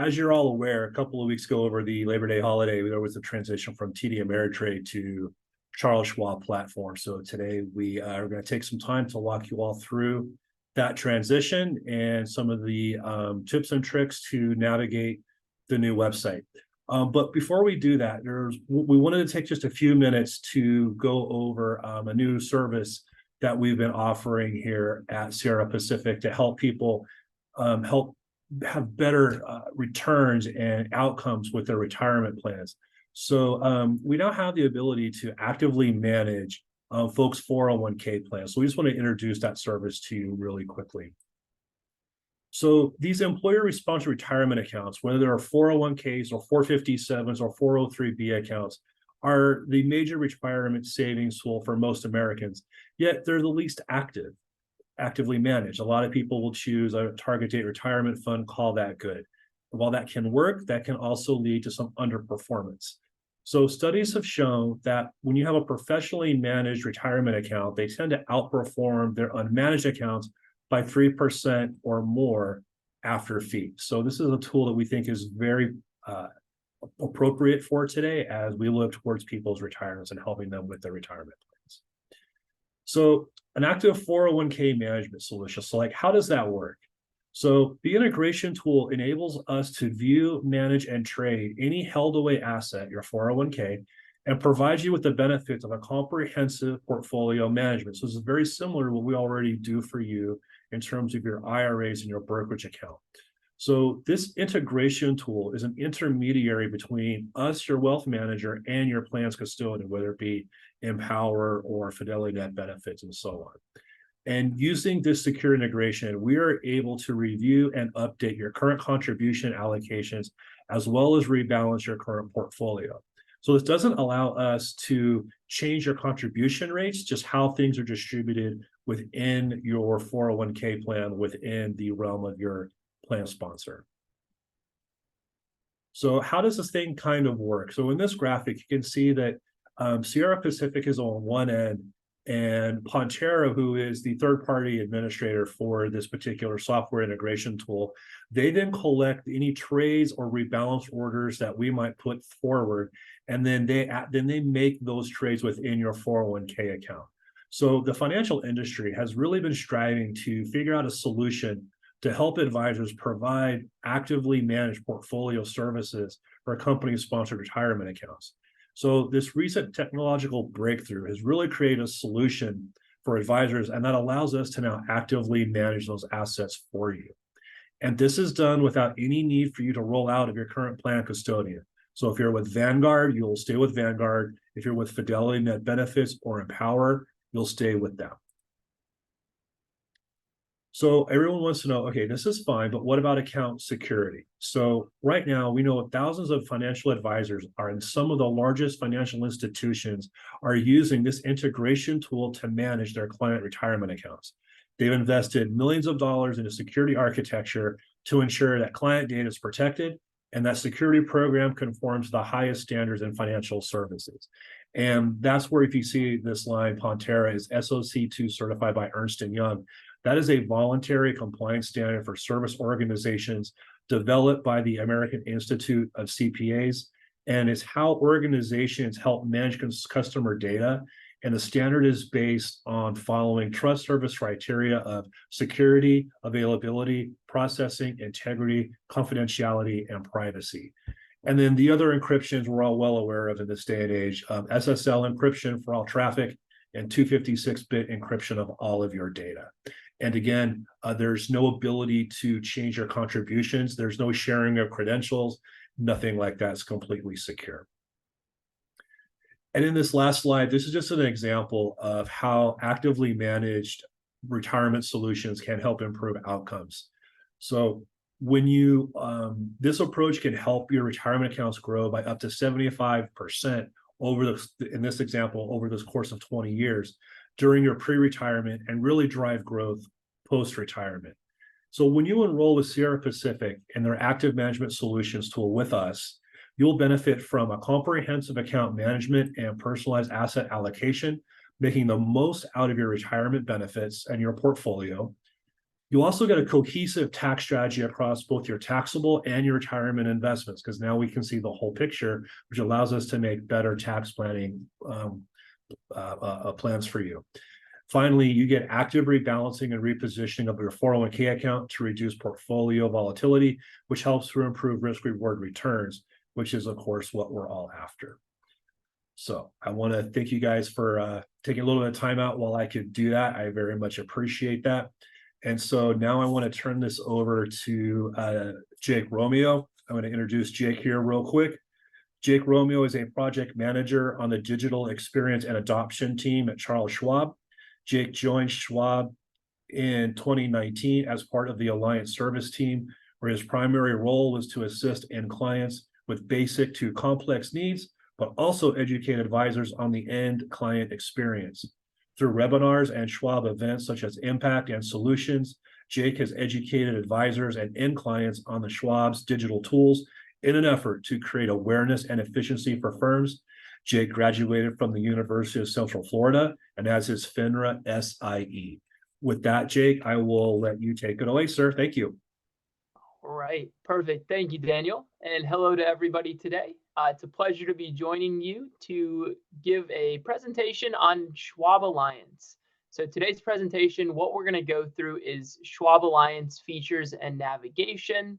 As you're all aware, a couple of weeks ago over the Labor Day holiday, there was a transition from TD Ameritrade to Charles Schwab platform. So today we are going to take some time to walk you all through that transition and some of the tips and tricks to navigate the new website. But before we do that, we wanted to take just a few minutes to go over a new service that we've been offering here at Sierra Pacific to help people have better returns and outcomes with their retirement plans. So we now have the ability to actively manage folks' 401k plans. So we just want to introduce that service to you really quickly. So these employer-sponsored retirement accounts, whether they're 401ks or 457s or 403b accounts, are the major retirement savings tool for most Americans, yet they're the least actively managed. A lot of people will choose a target date retirement fund, call that good. While that can work, that can also lead to some underperformance. So studies have shown that when you have a professionally managed retirement account, they tend to outperform their unmanaged accounts by 3% or more after fees. So this is a tool that we think is very appropriate for today as we look towards people's retirements and helping them with their retirement plans. So an active 401k management solution. So how does that work? So the integration tool enables us to view, manage, and trade any held away asset, your 401k, and provides you with the benefits of a comprehensive portfolio management. So this is very similar to what we already do for you in terms of your IRAs and your brokerage account. So this integration tool is an intermediary between us, your wealth manager, and your plan's custodian, whether it be Empower or Fidelity Net Benefits and so on. And using this secure integration, we are able to review and update your current contribution allocations, as well as rebalance your current portfolio. So this doesn't allow us to change your contribution rates, just how things are distributed within your 401k plan within the realm of your plan sponsor. So how does this thing kind of work? So in this graphic, you can see that Sierra Pacific is on one end, and Pontera, who is the third-party administrator for this particular software integration tool, they then collect any trades or rebalance orders that we might put forward, and then they make those trades within your 401k account. So the financial industry has really been striving to figure out a solution to help advisors provide actively managed portfolio services for company-sponsored retirement accounts. So this recent technological breakthrough has really created a solution for advisors, and that allows us to now actively manage those assets for you. And this is done without any need for you to roll out of your current plan custodian. So if you're with Vanguard, you'll stay with Vanguard. If you're with Fidelity Net Benefits or Empower, you'll stay with them. So everyone wants to know, okay, this is fine, but what about account security? So right now, we know thousands of financial advisors are in some of the largest financial institutions are using this integration tool to manage their client retirement accounts. They've invested millions of dollars into security architecture to ensure that client data is protected and that security program conforms to the highest standards in financial services. And that's where, if you see this line, Pontera is SOC2 certified by Ernst & Young. That is a voluntary compliance standard for service organizations developed by the American Institute of CPAs, and it's how organizations help manage customer data. And the standard is based on following trust service criteria of security, availability, processing, integrity, confidentiality, and privacy. And then the other encryptions we're all well aware of in this day and age, SSL encryption for all traffic and 256-bit encryption of all of your data. And again, there's no ability to change your contributions. There's no sharing of credentials, nothing like that. It's completely secure. And in this last slide, this is just an example of how actively managed retirement solutions can help improve outcomes. So when you, this approach can help your retirement accounts grow by up to 75% in this example, over this course of 20 years during your pre-retirement, and really drive growth post-retirement. So when you enroll with Sierra Pacific and their active management solutions tool with us, you'll benefit from a comprehensive account management and personalized asset allocation, making the most out of your retirement benefits and your portfolio. You also get a cohesive tax strategy across both your taxable and your retirement investments, because now we can see the whole picture, which allows us to make better tax planning plans for you. Finally, you get active rebalancing and repositioning of your 401k account to reduce portfolio volatility, which helps to improve risk-reward returns, which is, of course, what we're all after. So I want to thank you guys for taking a little bit of time out while I could do that. I very much appreciate that. And so now I want to turn this over to Jake Romeo. I'm going to introduce Jake here real quick. Jake Romeo is a project manager on the digital experience and adoption team at Charles Schwab. Jake joined Schwab in 2019 as part of the Alliance service team, where his primary role was to assist end clients with basic to complex needs, but also educate advisors on the end client experience. Through webinars and Schwab events such as Impact and Solutions, Jake has educated advisors and end clients on the Schwab's digital tools in an effort to create awareness and efficiency for firms. Jake graduated from the University of Central Florida and has his FINRA SIE. With that, Jake, I will let you take it away, sir. Thank you. All right, perfect. Thank you, Daniel. And hello to everybody today. It's a pleasure to be joining you to give a presentation on Schwab Alliance. So today's presentation, what we're going to go through is Schwab Alliance features and navigation.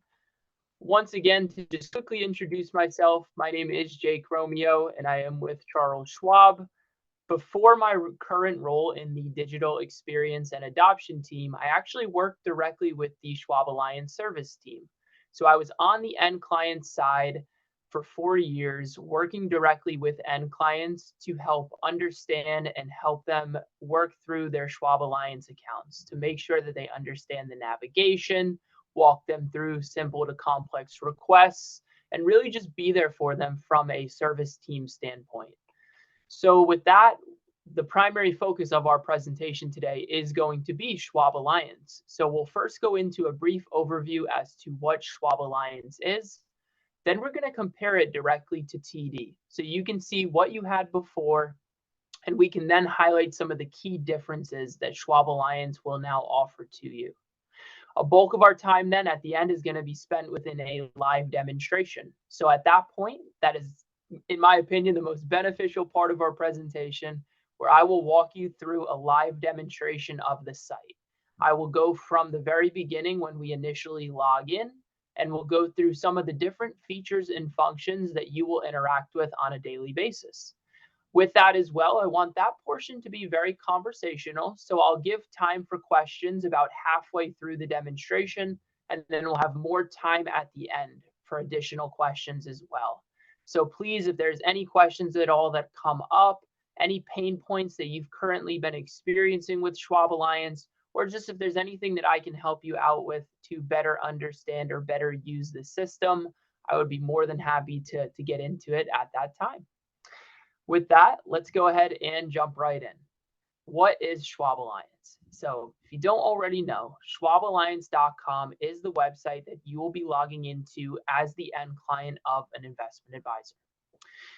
Once again, to just quickly introduce myself, my name is Jake Romeo, and I am with Charles Schwab. Before my current role in the digital experience and adoption team, I actually worked directly with the Schwab Alliance service team. So I was on the end client side for 4 years, working directly with end clients to help understand and help them work through their Schwab Alliance accounts to make sure that they understand the navigation, walk them through simple to complex requests, and really just be there for them from a service team standpoint. So with that, the primary focus of our presentation today is going to be Schwab Alliance. So we'll first go into a brief overview as to what Schwab Alliance is. Then we're going to compare it directly to TD. So you can see what you had before, and we can then highlight some of the key differences that Schwab Alliance will now offer to you. A bulk of our time then at the end is going to be spent within a live demonstration. So at that point, that is, in my opinion, the most beneficial part of our presentation, where I will walk you through a live demonstration of the site. I will go from the very beginning when we initially log in, and we'll go through some of the different features and functions that you will interact with on a daily basis. With that as well, I want that portion to be very conversational. So I'll give time for questions about halfway through the demonstration, and then we'll have more time at the end for additional questions as well. So please, if there's any questions at all that come up, any pain points that you've currently been experiencing with Schwab Alliance, or just if there's anything that I can help you out with to better understand or better use the system, I would be more than happy to get into it at that time. With that, let's go ahead and jump right in. What is Schwab Alliance? So if you don't already know, schwaballiance.com is the website that you will be logging into as the end client of an investment advisor.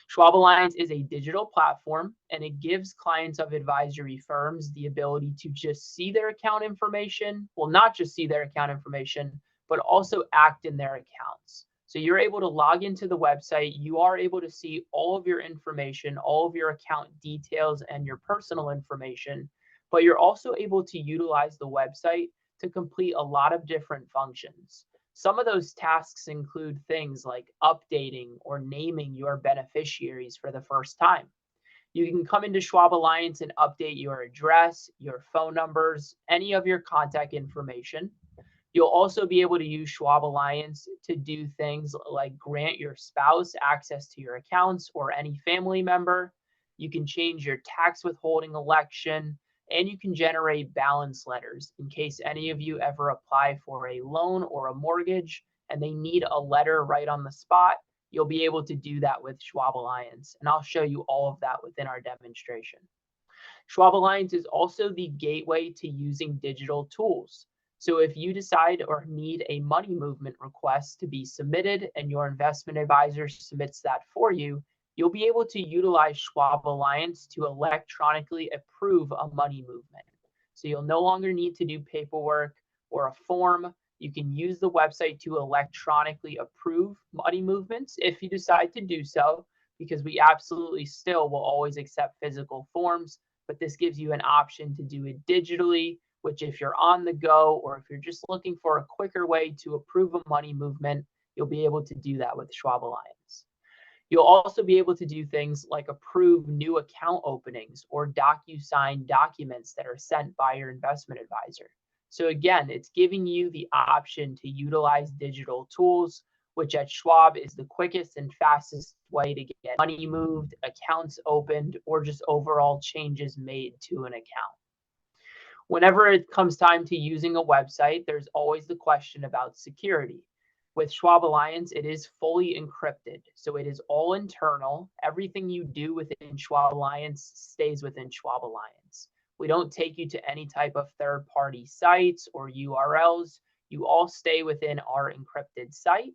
Schwab Alliance is a digital platform, and it gives clients of advisory firms the ability to just see their account information. Well, not just see their account information, but also act in their accounts. So you're able to log into the website. You are able to see all of your information, all of your account details, and your personal information. But you're also able to utilize the website to complete a lot of different functions. Some of those tasks include things like updating or naming your beneficiaries for the first time. You can come into Schwab Alliance and update your address, your phone numbers, any of your contact information. You'll also be able to use Schwab Alliance to do things like grant your spouse access to your accounts or any family member. You can change your tax withholding election, and you can generate balance letters in case any of you ever apply for a loan or a mortgage and they need a letter right on the spot. You'll be able to do that with Schwab Alliance, and I'll show you all of that within our demonstration. Schwab Alliance is also the gateway to using digital tools. So if you decide or need a money movement request to be submitted and your investment advisor submits that for you, you'll be able to utilize Schwab Alliance to electronically approve a money movement. So you'll no longer need to do paperwork or a form. You can use the website to electronically approve money movements if you decide to do so, because we absolutely still will always accept physical forms, but this gives you an option to do it digitally, which if you're on the go or if you're just looking for a quicker way to approve a money movement, you'll be able to do that with Schwab Alliance. You'll also be able to do things like approve new account openings or DocuSign documents that are sent by your investment advisor. So again, it's giving you the option to utilize digital tools, which at Schwab is the quickest and fastest way to get money moved, accounts opened, or just overall changes made to an account. Whenever it comes time to using a website, there's always the question about security. With Schwab Alliance, it is fully encrypted, so it is all internal. Everything you do within Schwab Alliance stays within Schwab Alliance. We don't take you to any type of third-party sites or URLs. You all stay within our encrypted site.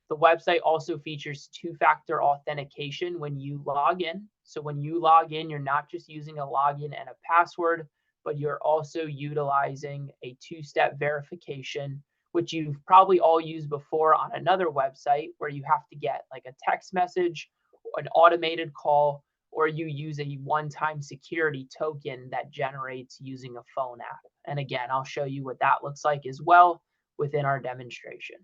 The website also features two-factor authentication when you log in. So when you log in, you're not just using a login and a password, but you're also utilizing a two-step verification, which you've probably all used before on another website where you have to get like a text message, an automated call, or you use a one-time security token that generates using a phone app. And again, I'll show you what that looks like as well within our demonstration.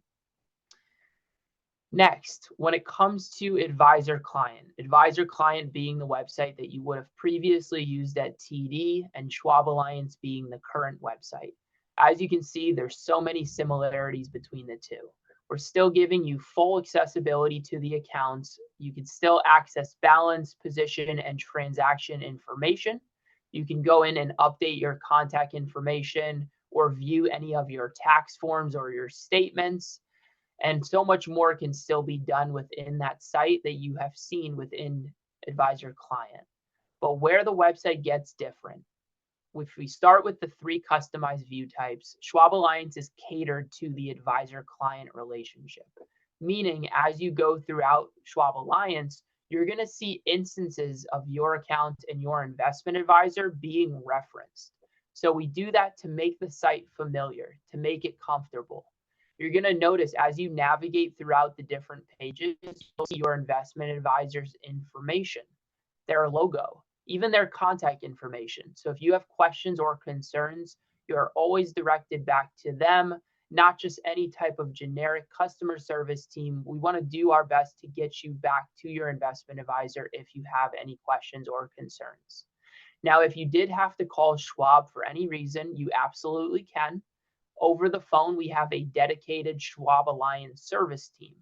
Next, when it comes to advisor client being the website that you would have previously used at TD, and Schwab Alliance being the current website. As you can see, there's so many similarities between the two. We're still giving you full accessibility to the accounts. You can still access balance, position, and transaction information. You can go in and update your contact information or view any of your tax forms or your statements. And so much more can still be done within that site that you have seen within advisor client. But where the website gets different, if we start with the 3 customized view types, Schwab Alliance is catered to the advisor-client relationship. Meaning, as you go throughout Schwab Alliance, you're going to see instances of your account and your investment advisor being referenced. So we do that to make the site familiar, to make it comfortable. You're going to notice as you navigate throughout the different pages, you'll see your investment advisor's information, their logo, even their contact information. So if you have questions or concerns, you're always directed back to them, not just any type of generic customer service team. We want to do our best to get you back to your investment advisor if you have any questions or concerns. Now, if you did have to call Schwab for any reason, you absolutely can. Over the phone, we have a dedicated Schwab Alliance service team.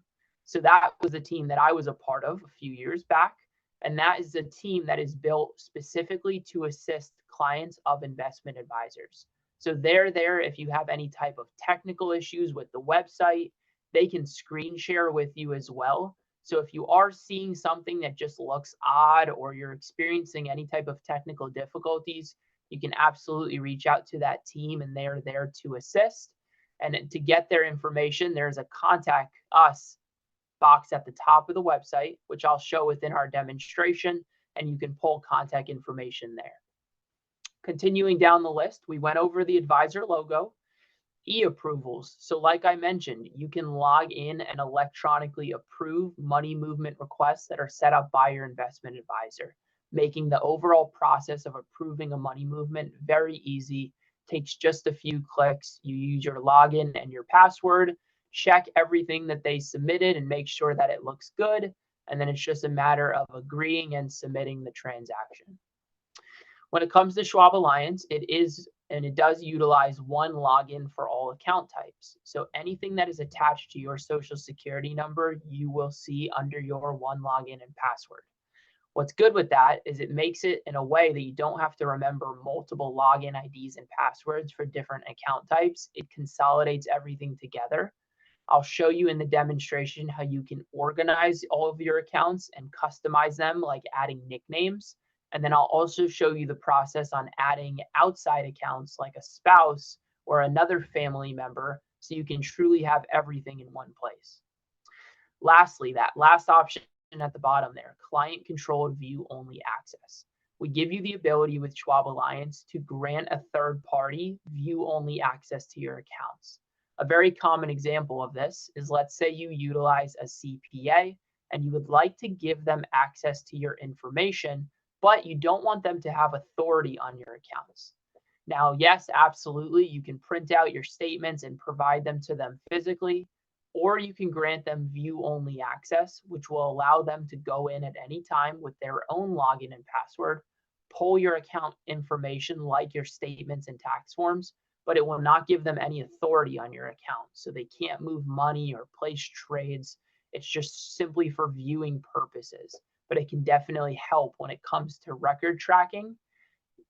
So that was the team that I was a part of a few years back. And that is a team that is built specifically to assist clients of investment advisors. So they're there if you have any type of technical issues with the website. They can screen share with you as well. So if you are seeing something that just looks odd or you're experiencing any type of technical difficulties, you can absolutely reach out to that team and they're there to assist. And to get their information, there's a contact us box at the top of the website, which I'll show within our demonstration, and you can pull contact information there. Continuing down the list, we went over the advisor logo, e-approvals. So like I mentioned, you can log in and electronically approve money movement requests that are set up by your investment advisor, making the overall process of approving a money movement very easy. Takes just a few clicks. You use your login and your password, check everything that they submitted and make sure that it looks good. And then it's just a matter of agreeing and submitting the transaction. When it comes to Schwab Alliance, it does utilize one login for all account types. So anything that is attached to your social security number, you will see under your one login and password. What's good with that is it makes it in a way that you don't have to remember multiple login IDs and passwords for different account types. It consolidates everything together. I'll show you in the demonstration how you can organize all of your accounts and customize them, like adding nicknames. And then I'll also show you the process on adding outside accounts like a spouse or another family member, so you can truly have everything in one place. Lastly, that last option at the bottom there, client controlled view only access. we give you the ability with Schwab Alliance to grant a third party view-only access to your accounts. A very common example of this is, let's say you utilize a CPA and you would like to give them access to your information, but you don't want them to have authority on your accounts. Now, yes, absolutely, you can print out your statements and provide them to them physically, or you can grant them view-only access, which will allow them to go in at any time with their own login and password, pull your account information like your statements and tax forms, but it will not give them any authority on your account. So they can't move money or place trades. It's just simply for viewing purposes, but it can definitely help when it comes to record tracking.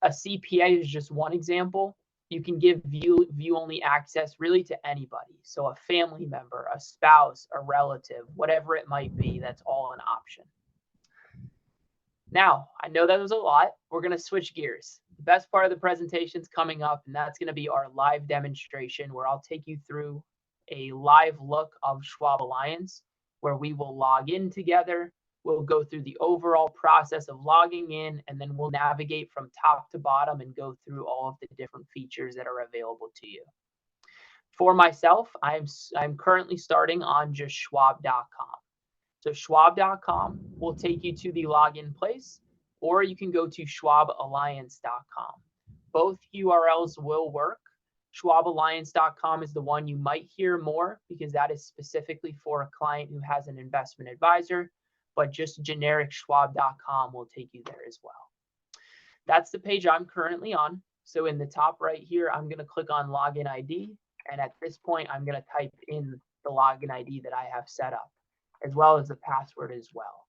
A CPA is just one example. You can give view-only access really to anybody. So a family member, a spouse, a relative, whatever it might be, that's all an option. Now, I know that was a lot. We're going to switch gears. The best part of the presentation is coming up, and that's going to be our live demonstration where I'll take you through a live look of Schwab Alliance, where we will log in together. We'll go through the overall process of logging in, and then we'll navigate from top to bottom and go through all of the different features that are available to you. For myself, I'm currently starting on just schwab.com. So schwab.com will take you to the login place, or you can go to schwaballiance.com. Both URLs will work. Schwaballiance.com is the one you might hear more because that is specifically for a client who has an investment advisor, but just generic schwab.com will take you there as well. That's the page I'm currently on. So in the top right here, I'm going to click on Login ID. And at this point, I'm going to type in the login ID that I have set up, as well as the password as well.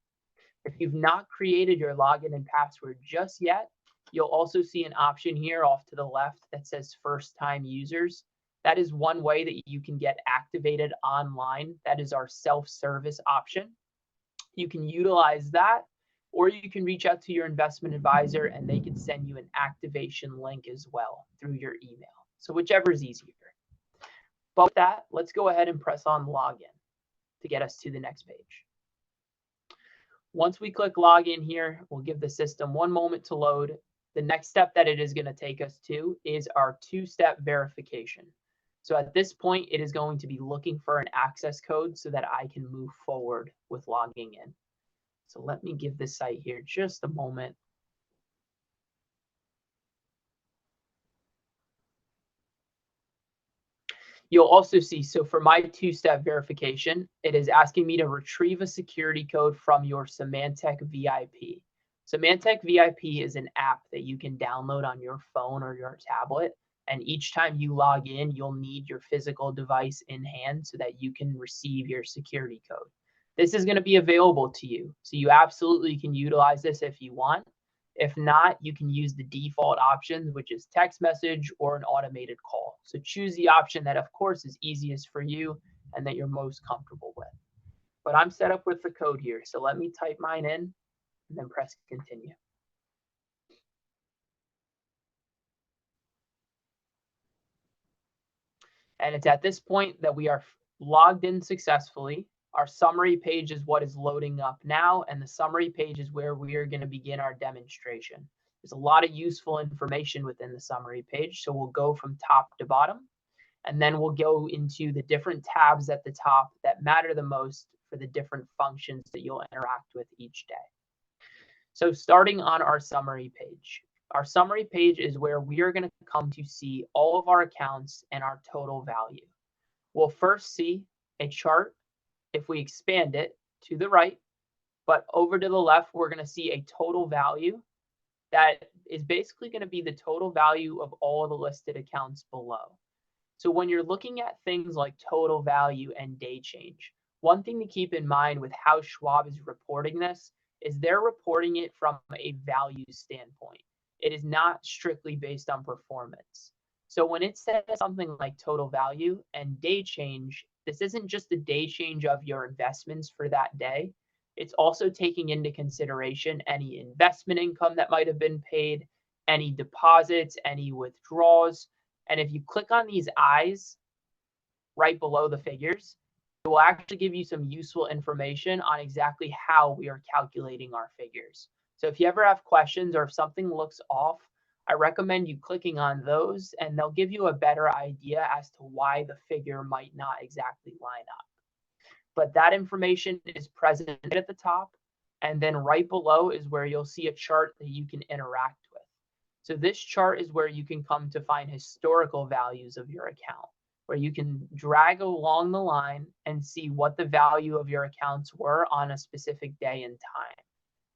If you've not created your login and password just yet, you'll also see an option here off to the left that says first time users. That is one way that you can get activated online. That is our self-service option. You can utilize that, or you can reach out to your investment advisor and they can send you an activation link as well through your email. So whichever is easier. But with that, let's go ahead and press on login to get us to the next page. Once we click login here, we'll give the system one moment to load. The next step that it is going to take us to is our two-step verification. So at this point, it is going to be looking for an access code so that I can move forward with logging in. So let me give this site here just a moment. You'll also see, so for my two-step verification, it is asking me to retrieve a security code from your Symantec VIP. Symantec VIP is an app that you can download on your phone or your tablet. And each time you log in, you'll need your physical device in hand so that you can receive your security code. This is going to be available to you. So you absolutely can utilize this if you want. If not, you can use the default options, which is text message or an automated call. So choose the option that, of course, is easiest for you and that you're most comfortable with. But I'm set up with the code here. So let me type mine in and then press continue. And it's at this point that we are logged in successfully. Our summary page is what is loading up now, and the summary page is where we are going to begin our demonstration. There's a lot of useful information within the summary page, so we'll go from top to bottom, and then we'll go into the different tabs at the top that matter the most for the different functions that you'll interact with each day. So starting on our summary page. Our summary page is where we are going to come to see all of our accounts and our total value. We'll first see a chart if we expand it to the right, but over to the left, we're going to see a total value that is basically going to be the total value of all the listed accounts below. So when you're looking at things like total value and day change, one thing to keep in mind with how Schwab is reporting this is they're reporting it from a value standpoint. It is not strictly based on performance. So when it says something like total value and day change, this isn't just the day change of your investments for that day. It's also taking into consideration any investment income that might have been paid, any deposits, any withdrawals. And if you click on these eyes right below the figures, it will actually give you some useful information on exactly how we are calculating our figures. So if you ever have questions or if something looks off, I recommend you clicking on those, and they'll give you a better idea as to why the figure might not exactly line up. But that information is present at the top, and then right below is where you'll see a chart that you can interact with. So this chart is where you can come to find historical values of your account, where you can drag along the line and see what the value of your accounts were on a specific day and time.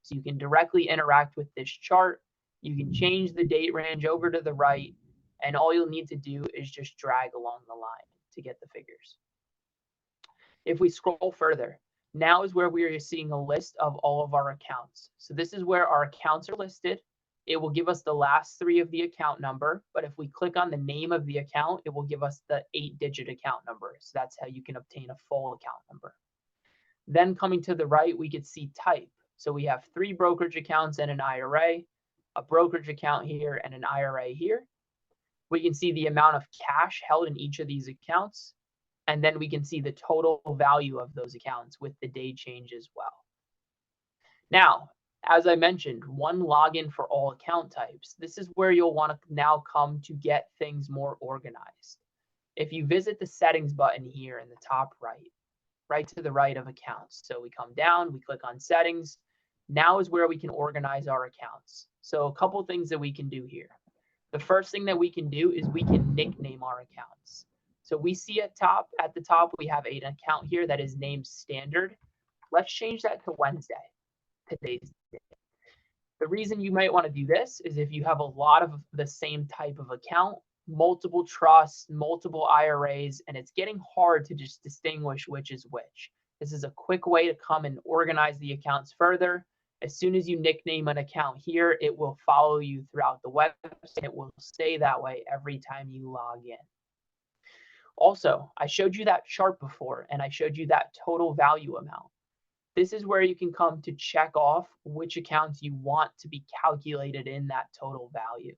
So you can directly interact with this chart. You can change the date range over to the right, and all you'll need to do is just drag along the line to get the figures. If we scroll further, now is where we are seeing a list of all of our accounts. So this is where our accounts are listed. It will give us the last 3 of the account number, but if we click on the name of the account, it will give us the 8-digit account number. So that's how you can obtain a full account number. Then coming to the right, we could see type. So we have 3 brokerage accounts and an IRA, a brokerage account here and an IRA here. We can see the amount of cash held in each of these accounts, and then we can see the total value of those accounts with the day change as well. Now, as I mentioned, one login for all account types. This is where you'll want to now come to get things more organized. If you visit the settings button here in the top right to the right of accounts. So we come down, we click on settings. Now is where we can organize our accounts. So a couple things that we can do here. The first thing that we can do is we can nickname our accounts. So we see at the top, we have an account here that is named standard. Let's change that to Wednesday, today's day. The reason you might want to do this is if you have a lot of the same type of account, multiple trusts, multiple IRAs, and it's getting hard to just distinguish which is which. This is a quick way to come and organize the accounts further. As soon as you nickname an account here, it will follow you throughout the website. It will stay that way every time you log in. Also, I showed you that chart before, and I showed you that total value amount. This is where you can come to check off which accounts you want to be calculated in that total value.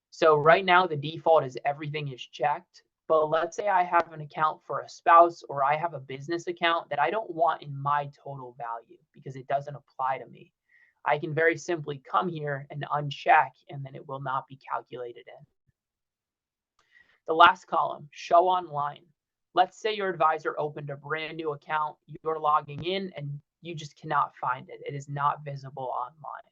So right now, the default is everything is checked. But let's say I have an account for a spouse, or I have a business account that I don't want in my total value because it doesn't apply to me. I can very simply come here and uncheck, and then it will not be calculated in. The last column, show online. Let's say your advisor opened a brand new account, you're logging in, and you just cannot find it. It is not visible online.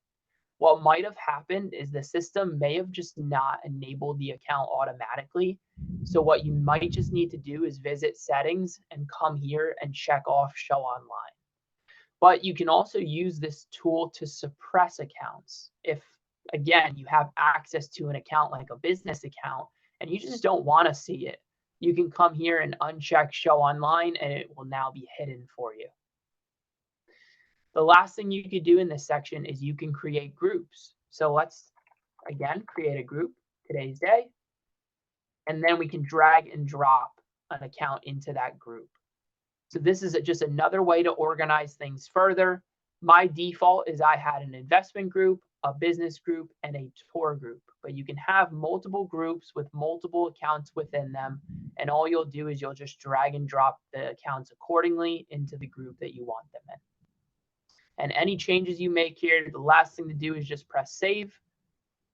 What might have happened is the system may have just not enabled the account automatically. So what you might just need to do is visit settings and come here and check off show online. But you can also use this tool to suppress accounts. If, again, you have access to an account like a business account and you just don't want to see it, you can come here and uncheck show online and it will now be hidden for you. The last thing you could do in this section is you can create groups. So let's, again, create a group, today's day, and then we can drag and drop an account into that group. So this is just another way to organize things further. My default is I had an investment group, a business group, and a tour group. But you can have multiple groups with multiple accounts within them, and all you'll do is you'll just drag and drop the accounts accordingly into the group that you want them in. And any changes you make here, the last thing to do is just press save.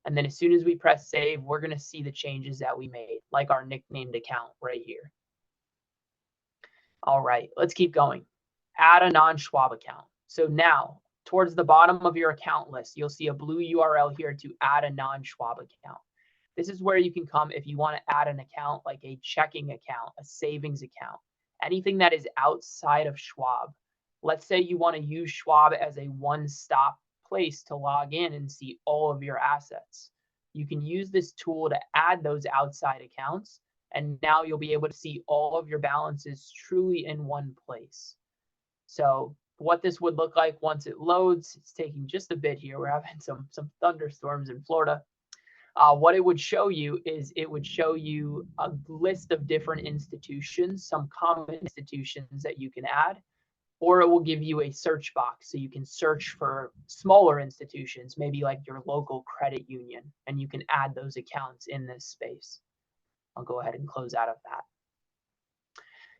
And then as soon as we press save, we're going to see the changes that we made, like our nicknamed account right here. All right, let's keep going. Add a non-Schwab account. So now, towards the bottom of your account list, you'll see a blue URL here to add a non-Schwab account. This is where you can come if you want to add an account like a checking account, a savings account, anything that is outside of Schwab. Let's say you want to use Schwab as a one-stop place to log in and see all of your assets. You can use this tool to add those outside accounts, and now you'll be able to see all of your balances truly in one place. So what this would look like once it loads, it's taking just a bit here. We're having some thunderstorms in Florida. What it would show you is it would show you a list of different institutions, some common institutions that you can add. Or it will give you a search box so you can search for smaller institutions, maybe like your local credit union, and you can add those accounts in this space. I'll go ahead and close out of that.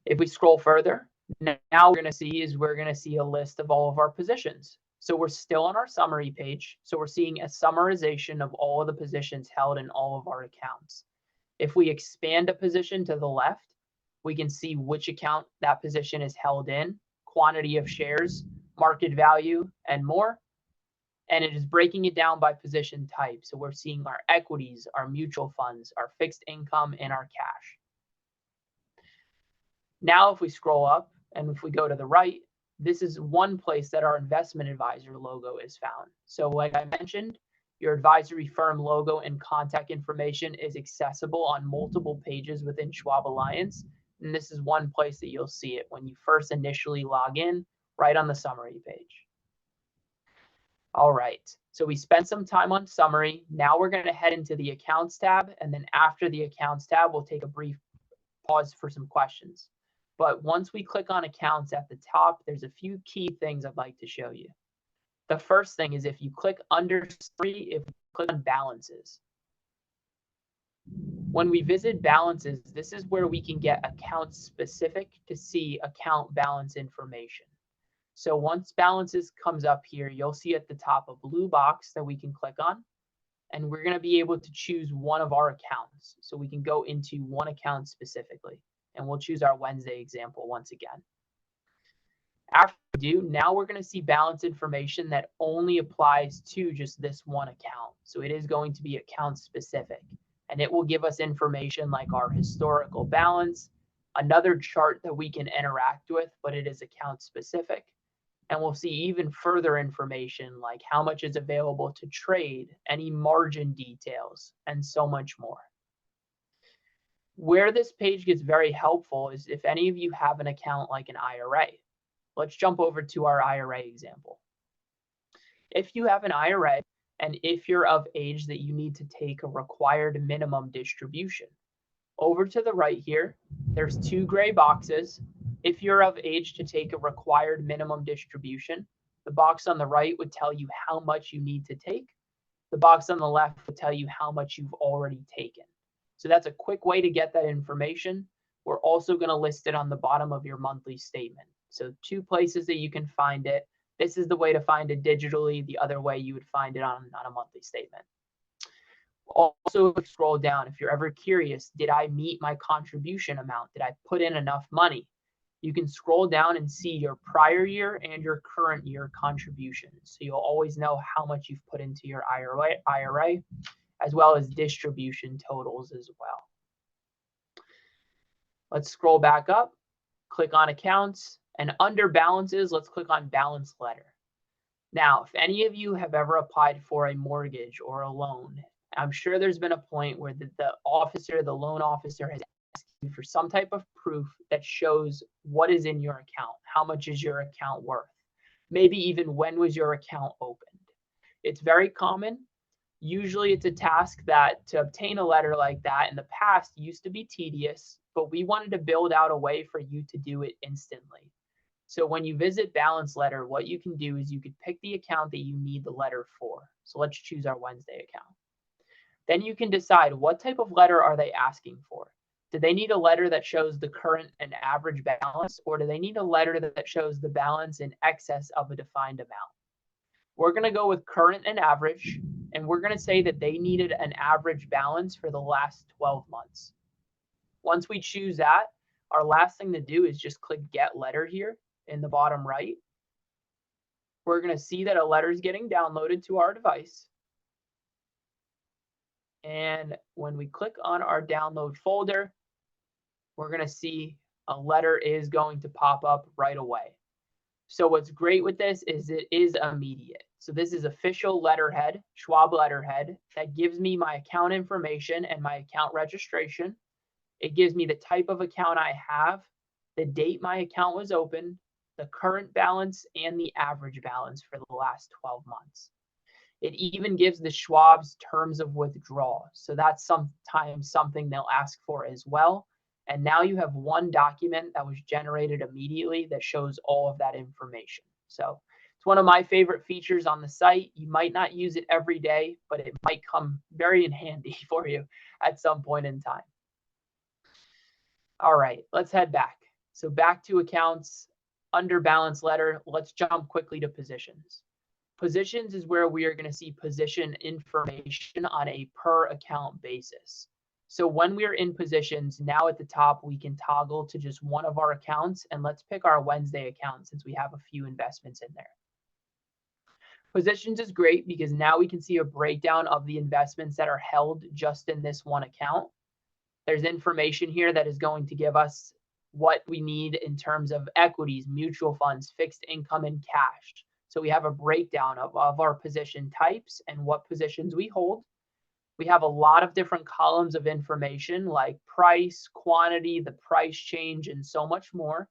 If we scroll further, now we're going to see a list of all of our positions. So we're still on our summary page. So we're seeing a summarization of all of the positions held in all of our accounts. If we expand a position to the left, we can see which account that position is held in, quantity of shares, market value, and more. And it is breaking it down by position type. So we're seeing our equities, our mutual funds, our fixed income, and our cash. Now, if we scroll up and if we go to the right, this is one place that our investment advisor logo is found. So like I mentioned, your advisory firm logo and contact information is accessible on multiple pages within Schwab Alliance. And this is one place that you'll see it when you first initially log in, right on the summary page. All right, so we spent some time on summary. Now we're going to head into the accounts tab. And then after the accounts tab, we'll take a brief pause for some questions. But once we click on accounts at the top, there's a few key things I'd like to show you. The first thing is if you click under summary, if you click on balances. When we visit balances, this is where we can get account specific to see account balance information. So once balances comes up here, you'll see at the top a blue box that we can click on. And we're going to be able to choose one of our accounts. So we can go into one account specifically. And we'll choose our Wednesday example once again. After we do, now we're going to see balance information that only applies to just this one account. So it is going to be account specific. And it will give us information like our historical balance, another chart that we can interact with, but it is account specific. And we'll see even further information like how much is available to trade, any margin details, and so much more. Where this page gets very helpful is if any of you have an account like an IRA. Let's jump over to our IRA example. If you have an IRA and if you're of age that you need to take a required minimum distribution, over to the right here, there's two gray boxes. If you're of age to take a required minimum distribution, the box on the right would tell you how much you need to take. The box on the left would tell you how much you've already taken. So that's a quick way to get that information. We're also going to list it on the bottom of your monthly statement. So two places that you can find it. This is the way to find it digitally. The other way you would find it on a monthly statement. Also, scroll down. If you're ever curious, did I meet my contribution amount? Did I put in enough money? You can scroll down and see your prior year and your current year contributions. So you'll always know how much you've put into your IRA, as well as distribution totals as well. Let's scroll back up, click on accounts, and under balances, let's click on balance letter. Now, if any of you have ever applied for a mortgage or a loan, I'm sure there's been a point where the loan officer has asked you for some type of proof that shows what is in your account, how much is your account worth, maybe even when was your account opened. It's very common. Usually it's a task that to obtain a letter like that in the past used to be tedious, but we wanted to build out a way for you to do it instantly. So when you visit balance letter, what you can do is you could pick the account that you need the letter for. So let's choose our Wednesday account. Then you can decide what type of letter are they asking for. Do they need a letter that shows the current and average balance, or do they need a letter that shows the balance in excess of a defined amount? We're going to go with current and average, and we're going to say that they needed an average balance for the last 12 months. Once we choose that, our last thing to do is just click Get Letter here in the bottom right. We're going to see that a letter is getting downloaded to our device. And when we click on our download folder, we're going to see a letter is going to pop up right away. So what's great with this is it is immediate. So this is official letterhead, Schwab letterhead, that gives me my account information and my account registration. It gives me the type of account I have, the date my account was opened, the current balance, and the average balance for the last 12 months. It even gives the Schwab's terms of withdrawal. So that's sometimes something they'll ask for as well. And now you have one document that was generated immediately that shows all of that information. So it's one of my favorite features on the site. You might not use it every day, but it might come very in handy for you at some point in time. All right, let's head back. So back to accounts, under balance letter, let's jump quickly to positions. Positions is where we are going to see position information on a per account basis. So when we're in positions, now at the top, we can toggle to just one of our accounts, and let's pick our Wednesday account since we have a few investments in there. Positions is great because now we can see a breakdown of the investments that are held just in this one account. There's information here that is going to give us what we need in terms of equities, mutual funds, fixed income, and cash. So we have a breakdown of our position types and what positions we hold. We have a lot of different columns of information like price, quantity, the price change, and so much more.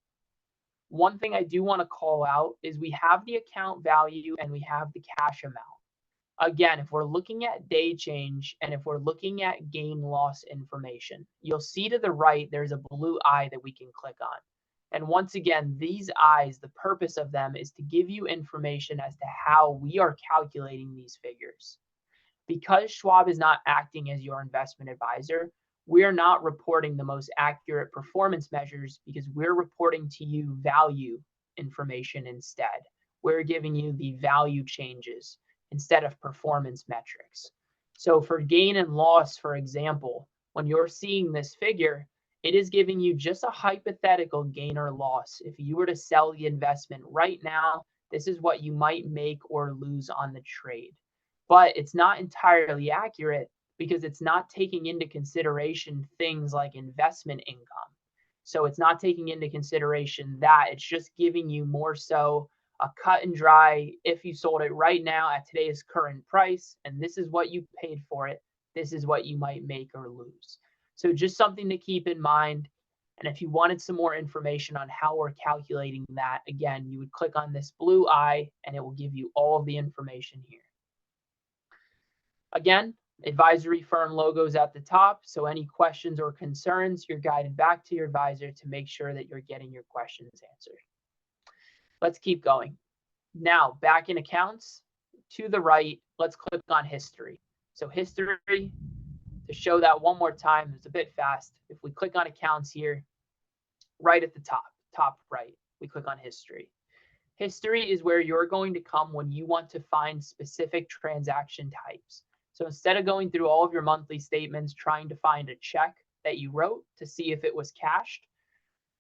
One thing I do want to call out is we have the account value and we have the cash amount. Again, if we're looking at day change and if we're looking at gain loss information, you'll see to the right there's a blue eye that we can click on. And once again, these eyes, the purpose of them is to give you information as to how we are calculating these figures. Because Schwab is not acting as your investment advisor, we're not reporting the most accurate performance measures because we're reporting to you value information instead. We're giving you the value changes instead of performance metrics. So for gain and loss, for example, when you're seeing this figure, it is giving you just a hypothetical gain or loss. If you were to sell the investment right now, this is what you might make or lose on the trade. But it's not entirely accurate because it's not taking into consideration things like investment income. So it's not taking into consideration that. It's just giving you more so a cut and dry, if you sold it right now at today's current price, and this is what you paid for it, this is what you might make or lose. So just something to keep in mind. And if you wanted some more information on how we're calculating that, again, you would click on this blue eye and it will give you all of the information here. Again, advisory firm logos at the top. So any questions or concerns, you're guided back to your advisor to make sure that you're getting your questions answered. Let's keep going. Now, back in accounts, to the right, let's click on history. So history, to show that one more time, it's a bit fast. If we click on accounts here, right at the top right, we click on history. History is where you're going to come when you want to find specific transaction types. So instead of going through all of your monthly statements, trying to find a check that you wrote to see if it was cashed,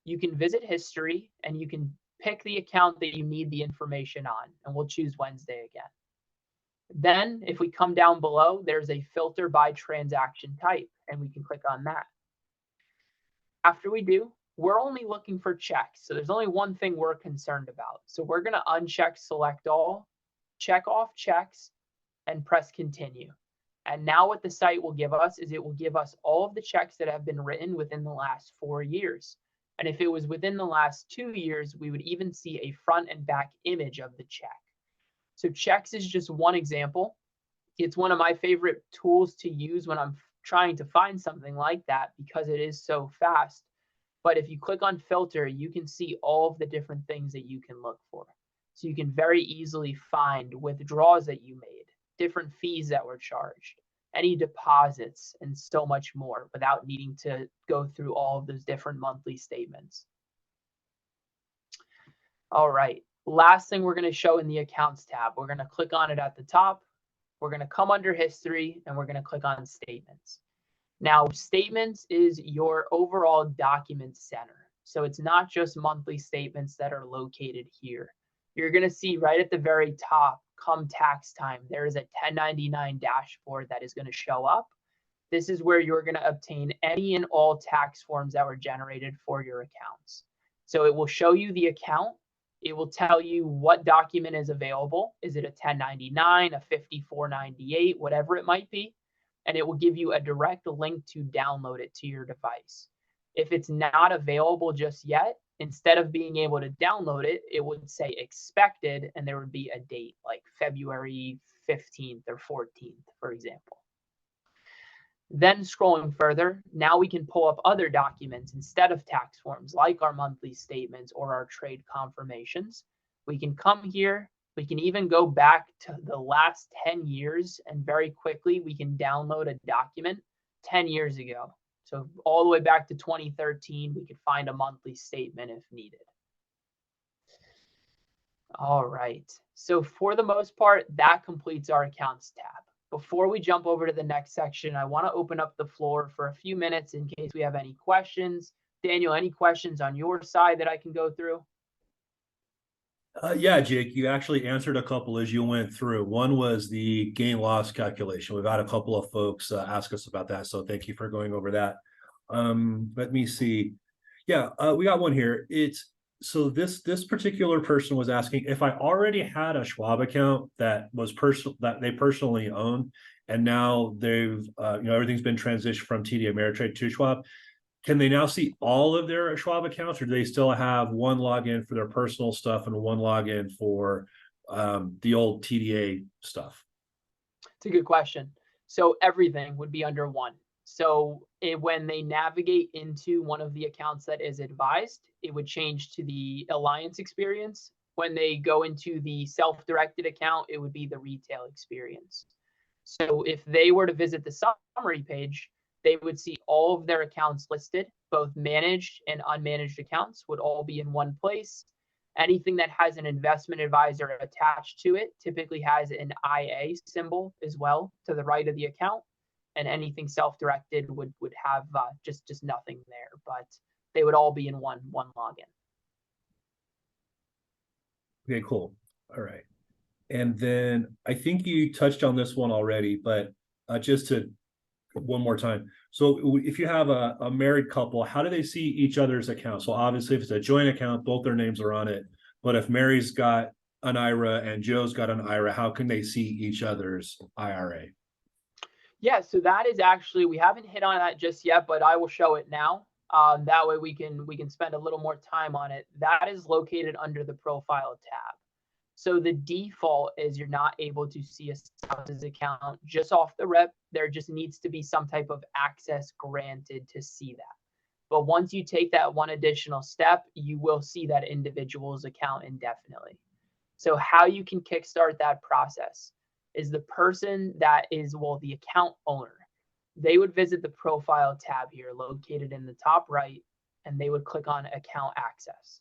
you can visit history and you can pick the account that you need the information on, and we'll choose Wednesday again. Then if we come down below, there's a filter by transaction type, and we can click on that. After we do, we're only looking for checks. So there's only one thing we're concerned about. So we're going to uncheck select all, check off checks, and press continue. And now what the site will give us is it will give us all of the checks that have been written within the last 4 years. And if it was within the last 2 years, we would even see a front and back image of the check. So checks is just one example. It's one of my favorite tools to use when I'm trying to find something like that because it is so fast. But if you click on filter, you can see all of the different things that you can look for. So you can very easily find withdrawals that you made, different fees that were charged, any deposits, and so much more without needing to go through all of those different monthly statements. All right, last thing we're going to show in the accounts tab, we're going to click on it at the top. We're going to come under history and we're going to click on statements. Now, statements is your overall document center. So it's not just monthly statements that are located here. You're going to see right at the very top, come tax time, there is a 1099 dashboard that is going to show up. This is where you're going to obtain any and all tax forms that were generated for your accounts. So it will show you the account. It will tell you what document is available. Is it a 1099, a 5498, whatever it might be. And it will give you a direct link to download it to your device. If it's not available just yet, instead of being able to download it, it would say expected, and there would be a date like February 15th or 14th, for example. Then scrolling further, now we can pull up other documents instead of tax forms, like our monthly statements or our trade confirmations. We can come here. We can even go back to the last 10 years, and very quickly we can download a document 10 years ago. So all the way back to 2013, we could find a monthly statement if needed. All right. So for the most part, that completes our accounts tab. Before we jump over to the next section, I want to open up the floor for a few minutes in case we have any questions. Daniel, any questions on your side that I can go through? Yeah, Jake, you actually answered a couple as you went through. One was the gain loss calculation. We've had a couple of folks ask us about that, so thank you for going over that. Let me see. Yeah, we got one here. It's so this particular person was asking if I already had a Schwab account that was personal that they personally own, and now they've everything's been transitioned from TD Ameritrade to Schwab. Can they now see all of their Schwab accounts, or do they still have one login for their personal stuff and one login for the old TDA stuff? It's a good question. So everything would be under one. So when they navigate into one of the accounts that is advised, it would change to the Alliance experience. When they go into the self-directed account, it would be the retail experience. So if they were to visit the summary page, they would see all of their accounts listed, both managed and unmanaged accounts would all be in one place. Anything that has an investment advisor attached to it typically has an IA symbol as well to the right of the account. And anything self-directed would have just nothing there, but they would all be in one login. Okay, cool. All right. And then I think you touched on this one already, but just to one more time. So if you have a married couple, how do they see each other's account? So obviously if it's a joint account, both their names are on it. But if Mary's got an IRA and Joe's got an IRA, how can they see each other's IRA? Yeah, so that is actually, we haven't hit on that just yet, but I will show it now. That way we can spend a little more time on it. That is located under the profile tab. So the default is you're not able to see a spouse's account just off the rip. There just needs to be some type of access granted to see that. But once you take that one additional step, you will see that individual's account indefinitely. So how you can kickstart that process is the person that is, well, the account owner. They would visit the profile tab here located in the top right, and they would click on account access.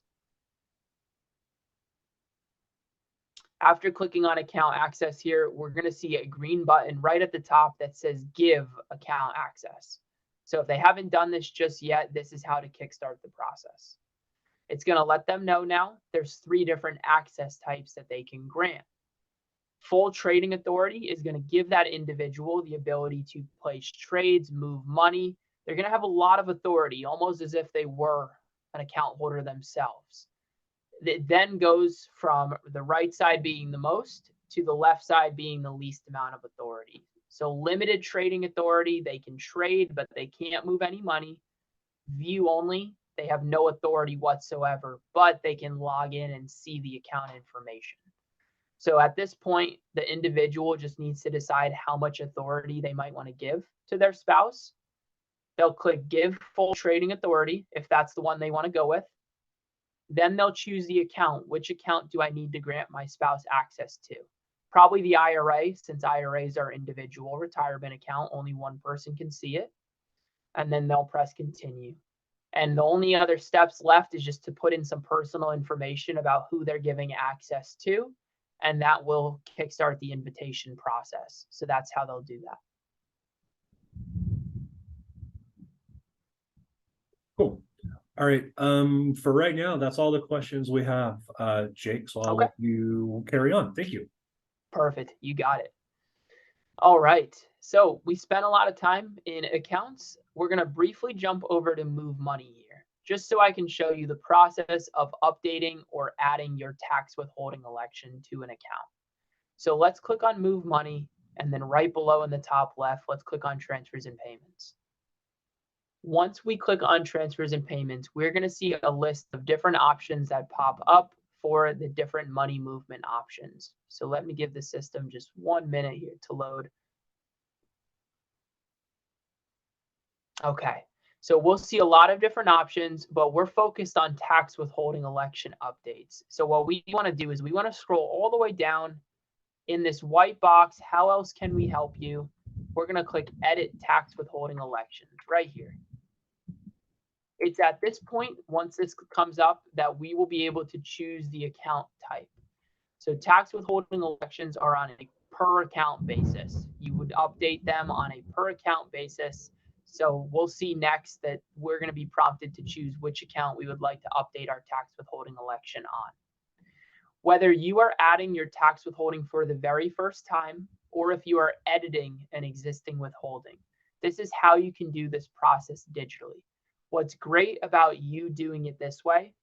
After clicking on account access here, we're going to see a green button right at the top that says give account access. So if they haven't done this just yet, this is how to kickstart the process. It's going to let them know now there's 3 different access types that they can grant. Full trading authority is going to give that individual the ability to place trades, move money. They're going to have a lot of authority, almost as if they were an account holder themselves. It then goes from the right side being the most to the left side being the least amount of authority. So limited trading authority, they can trade, but they can't move any money. View only, they have no authority whatsoever, but they can log in and see the account information. So at this point, the individual just needs to decide how much authority they might want to give to their spouse. They'll click give full trading authority if that's the one they want to go with. Then they'll choose the account. Which account do I need to grant my spouse access to? Probably the IRA, since IRAs are individual retirement account, only one person can see it. And then they'll press continue. And the only other steps left is just to put in some personal information about who they're giving access to, and that will kickstart the invitation process. So that's how they'll do that. Cool. All right. For right now, that's all the questions we have, Jake. So I'll let you carry on. Thank you. Perfect. You got it. All right. So we spent a lot of time in accounts. We're going to briefly jump over to move money here, just so I can show you the process of updating or adding your tax withholding election to an account. So let's click on move money, and then right below in the top left, let's click on transfers and payments. Once we click on transfers and payments, we're going to see a list of different options that pop up for the different money movement options. So let me give the system just 1 minute here to load. Okay, so we'll see a lot of different options, but we're focused on tax withholding election updates. So what we want to do is we want to scroll all the way down in this white box. How else can we help you? We're going to click edit tax withholding elections right here. It's at this point, once this comes up, that we will be able to choose the account type. So tax withholding elections are on a per account basis. You would update them on a per account basis. So we'll see next that we're going to be prompted to choose which account we would like to update our tax withholding election on. Whether you are adding your tax withholding for the very first time, or if you are editing an existing withholding, this is how you can do this process digitally. What's great about you doing it this way,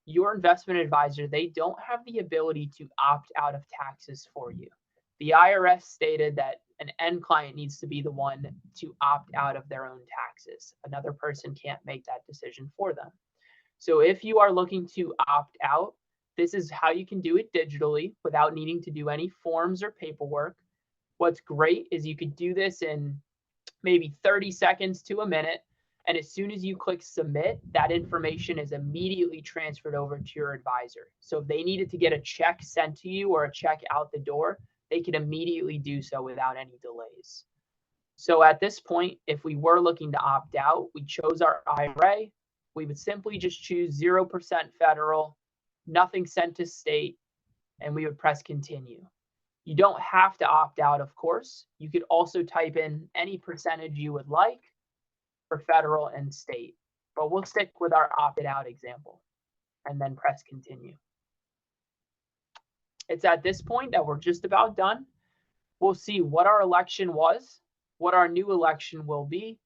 your investment advisor, they don't have the ability to opt out of taxes for you. The IRS stated that an end client needs to be the one to opt out of their own taxes. Another person can't make that decision for them. So if you are looking to opt out, this is how you can do it digitally without needing to do any forms or paperwork. What's great is you could do this in maybe 30 seconds to a minute. And as soon as you click submit, that information is immediately transferred over to your advisor. So if they needed to get a check sent to you or a check out the door, they can immediately do so without any delays. So at this point, if we were looking to opt out, we chose our IRA, we would simply just choose 0% federal, nothing sent to state, and we would press continue. You don't have to opt out, of course. You could also type in any percentage you would like for federal and state, but we'll stick with our opted out example and then press continue. It's at this point that we're just about done. We'll see what our election was, what our new election will be.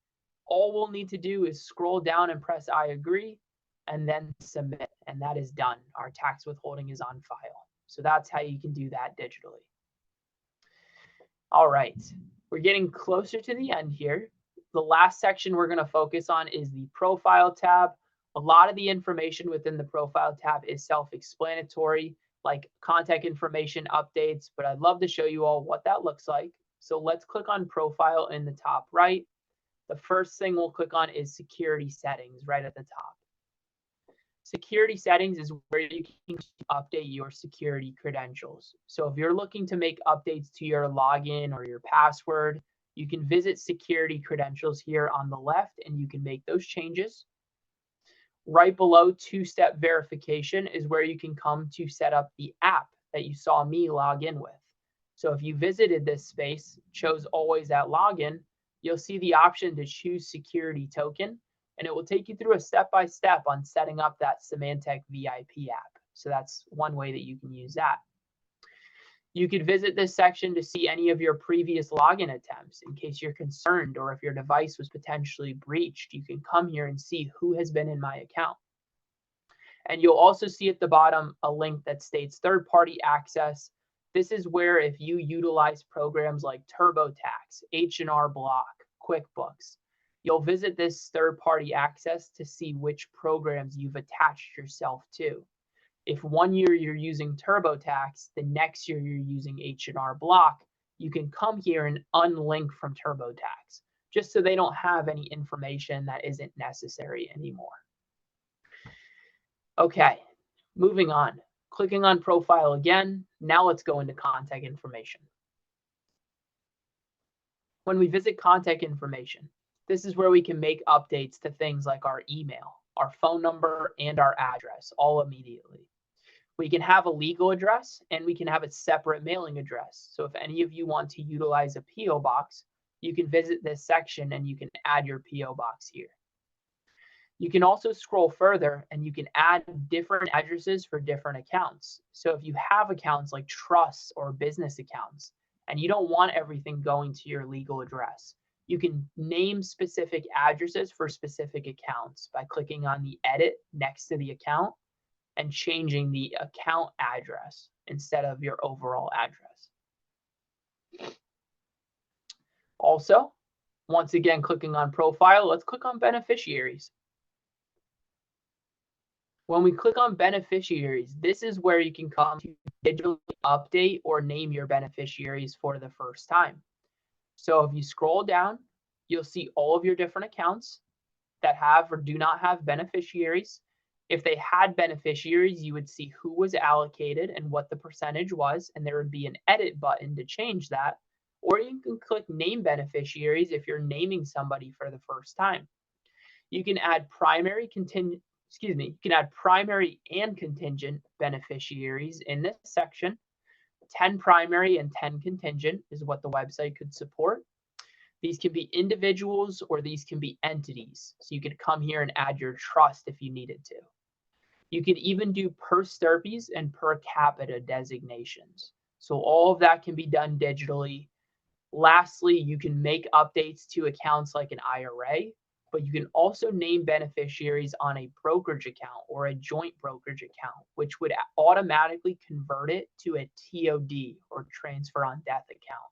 All we'll need to do is scroll down and press I agree and then submit, and that is done. Our tax withholding is on file. So that's how you can do that digitally. All right, we're getting closer to the end here. The last section we're going to focus on is the profile tab. A lot of the information within the profile tab is self-explanatory, like contact information updates, but I'd love to show you all what that looks like. So let's click on profile in the top right. The first thing we'll click on is security settings right at the top. Security settings is where you can update your security credentials. So if you're looking to make updates to your login or your password, you can visit security credentials here on the left and you can make those changes. Right below two-step verification is where you can come to set up the app that you saw me log in with. So if you visited this space, chose always at login, you'll see the option to choose security token, and it will take you through a step-by-step on setting up that Symantec VIP app. So that's one way that you can use that. You could visit this section to see any of your previous login attempts in case you're concerned, or if your device was potentially breached, you can come here and see who has been in my account. And you'll also see at the bottom a link that states third-party access. This is where if you utilize programs like TurboTax, H&R Block, QuickBooks, you'll visit this third-party access to see which programs you've attached yourself to. If one year you're using TurboTax, the next year you're using H&R Block, you can come here and unlink from TurboTax, just so they don't have any information that isn't necessary anymore. Okay, moving on. Clicking on profile again, now let's go into contact information. When we visit contact information, this is where we can make updates to things like our email, our phone number, and our address, all immediately. We can have a legal address and we can have a separate mailing address. So if any of you want to utilize a PO box, you can visit this section and you can add your PO box here. You can also scroll further and you can add different addresses for different accounts. So if you have accounts like trusts or business accounts and you don't want everything going to your legal address, you can name specific addresses for specific accounts by clicking on the edit next to the account and changing the account address instead of your overall address. Also, once again, clicking on profile, let's click on beneficiaries. When we click on beneficiaries, this is where you can come to digitally update or name your beneficiaries for the first time. So if you scroll down, you'll see all of your different accounts that have or do not have beneficiaries. If they had beneficiaries, you would see who was allocated and what the percentage was, and there would be an edit button to change that. Or you can click name beneficiaries if you're naming somebody for the first time. You can add primary and contingent beneficiaries in this section. 10 primary and 10 contingent is what the website could support. These can be individuals or these can be entities. So you could come here and add your trust if you needed to. You could even do per stirpes and per capita designations. So all of that can be done digitally. Lastly, you can make updates to accounts like an IRA, but you can also name beneficiaries on a brokerage account or a joint brokerage account, which would automatically convert it to a TOD or transfer on death account.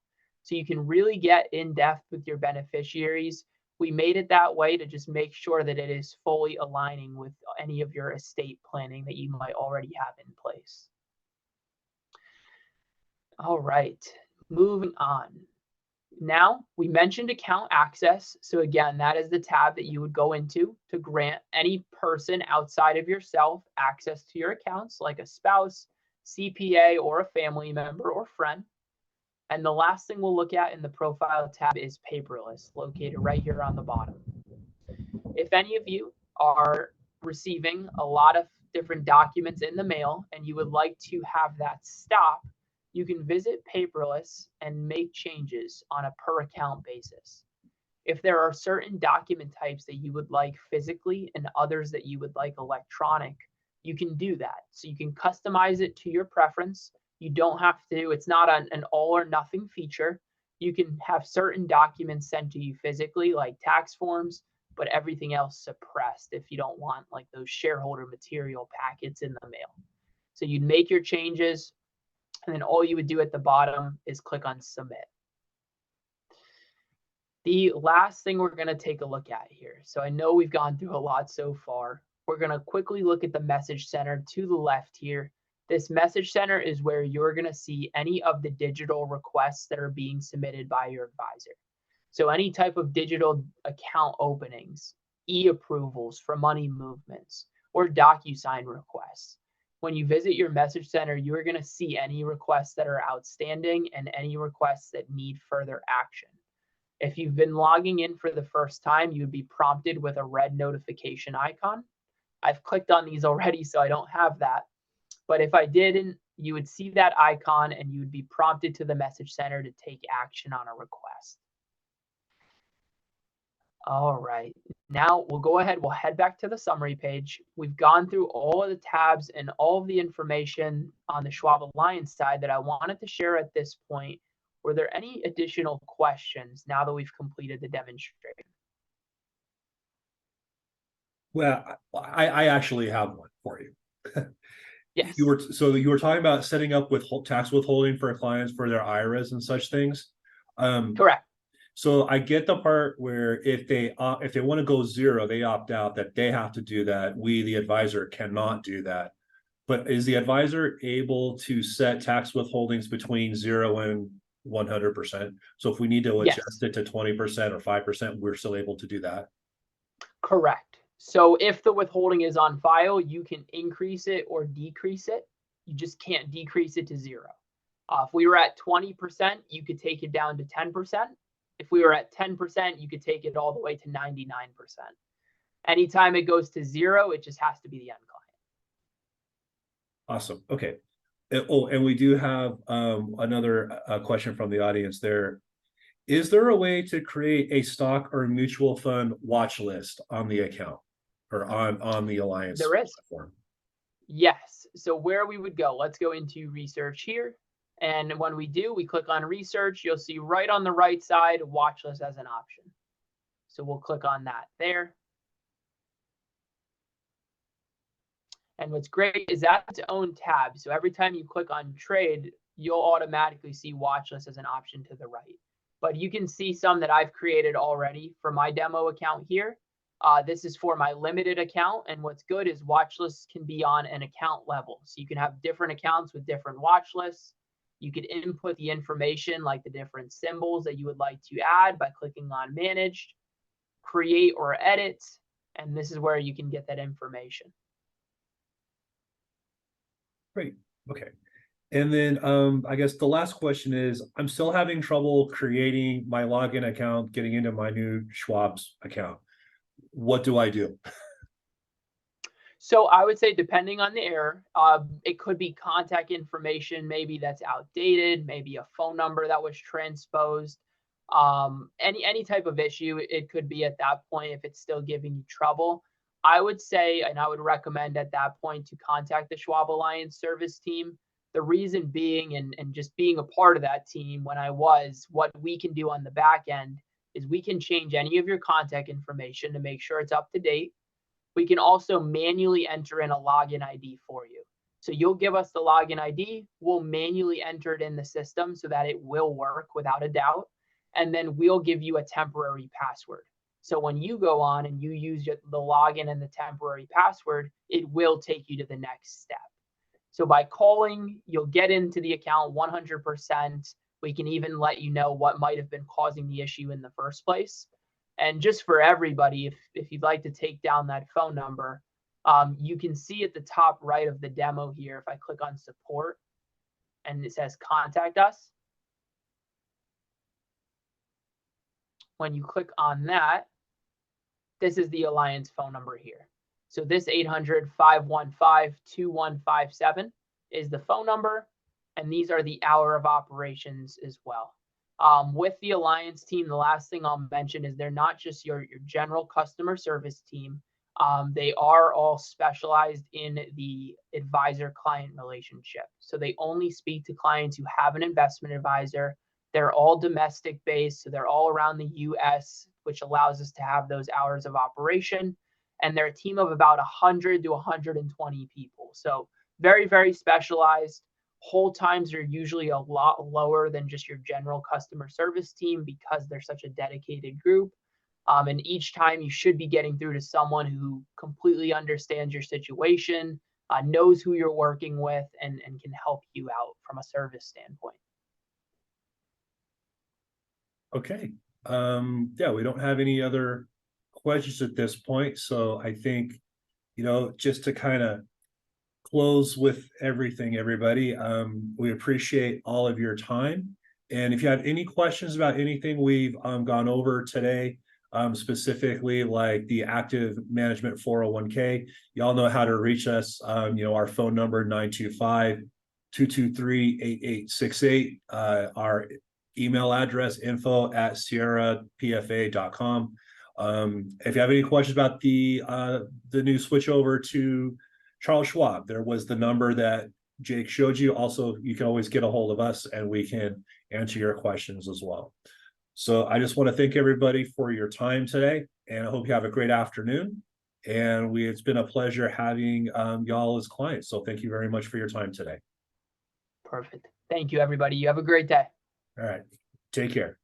So you can really get in depth with your beneficiaries. We made it that way to just make sure that it is fully aligning with any of your estate planning that you might already have in place. All right, moving on. Now, we mentioned account access. So again, that is the tab that you would go into to grant any person outside of yourself access to your accounts, like a spouse, CPA, or a family member or friend. And the last thing we'll look at in the profile tab is paperless, located right here on the bottom. If any of you are receiving a lot of different documents in the mail and you would like to have that stop, you can visit paperless and make changes on a per account basis. If there are certain document types that you would like physically and others that you would like electronic, you can do that. So you can customize it to your preference. You don't have to, it's not an all or nothing feature. You can have certain documents sent to you physically, like tax forms, but everything else suppressed if you don't want like those shareholder material packets in the mail. So you'd make your changes, and then all you would do at the bottom is click on submit. The last thing we're going to take a look at here. So I know we've gone through a lot so far. We're going to quickly look at the message center to the left here. This message center is where you're going to see any of the digital requests that are being submitted by your advisor. So any type of digital account openings, e-approvals for money movements, or DocuSign requests. When you visit your message center, you are going to see any requests that are outstanding and any requests that need further action. If you've been logging in for the first time, you would be prompted with a red notification icon. I've clicked on these already, so I don't have that. But if I didn't, you would see that icon and you would be prompted to the message center to take action on a request. All right, now we'll go ahead, we'll head back to the summary page. We've gone through all of the tabs and all of the information on the Schwab Alliance side that I wanted to share at this point. Were there any additional questions now that we've completed the demonstration? Well, I actually have one for you. Yes. You were talking about setting up with tax withholding for clients for their IRAs and such things. Correct. So I get the part where if they want to go zero, they opt out, that they have to do that. We, the advisor, cannot do that. But is the advisor able to set tax withholdings between 0 and 100%? So if we need to adjust it to 20% or 5%, we're still able to do that. Correct. So if the withholding is on file, you can increase it or decrease it. You just can't decrease it to 0. If we were at 20%, you could take it down to 10%. If we were at 10%, you could take it all the way to 99%. Anytime it goes to 0, it just has to be the end client. Awesome. Okay. Oh, and we do have another question from the audience there. Is there a way to create a stock or mutual fund watch list on the account or on the Alliance platform? Yes. So where we would go, let's go into research here. And when we do, we click on research, you'll see right on the right side, watch list as an option. So we'll click on that there. And what's great is that's its own tab. So every time you click on trade, you'll automatically see watch list as an option to the right. But you can see some that I've created already for my demo account here. This is for my limited account. And what's good is watch lists can be on an account level. So you can have different accounts with different watch lists. You could input the information like the different symbols that you would like to add by clicking on managed, create or edit. And this is where you can get that information. Great. Okay. And then I guess the last question is, I'm still having trouble creating my login account, getting into my new Schwab's account. What do I do? So I would say depending on the error, it could be contact information maybe that's outdated, maybe a phone number that was transposed. Any type of issue it could be at that point if it's still giving you trouble. I would say, and I would recommend at that point to contact the Schwab Alliance service team. The reason being, and just being a part of that team when I was, what we can do on the back end is we can change any of your contact information to make sure it's up to date. We can also manually enter in a login ID for you. So you'll give us the login ID, we'll manually enter it in the system so that it will work without a doubt. And then we'll give you a temporary password. So when you go on and you use the login and the temporary password, it will take you to the next step. So by calling, you'll get into the account 100%. We can even let you know what might have been causing the issue in the first place. And just for everybody, if you'd like to take down that phone number, you can see at the top right of the demo here, if I click on support and it says contact us. When you click on that, this is the Alliance phone number here. So this 800-515-2157 is the phone number, and these are the hour of operations as well. With the Alliance team, the last thing I'll mention is they're not just your general customer service team. They are all specialized in the advisor-client relationship. So they only speak to clients who have an investment advisor. They're all domestic based, so they're all around the US, which allows us to have those hours of operation. And they're a team of about 100 to 120 people. So very, very specialized. Hold times are usually a lot lower than just your general customer service team because they're such a dedicated group. And each time you should be getting through to someone who completely understands your situation, knows who you're working with, and can help you out from a service standpoint. Okay. Yeah, we don't have any other questions at this point. So I think, just to kind of close with everything, everybody, we appreciate all of your time. And if you have any questions about anything we've gone over today, specifically like the active management 401k, y'all know how to reach us. Our phone number 925-223-8868, our email address info@sierrapfa.com. If you have any questions about the new switch over to Charles Schwab, there was the number that Jake showed you. Also, you can always get a hold of us and we can answer your questions as well. So I just want to thank everybody for your time today, and I hope you have a great afternoon. And it's been a pleasure having y'all as clients. So thank you very much for your time today. Perfect. Thank you, everybody. You have a great day. All right. Take care.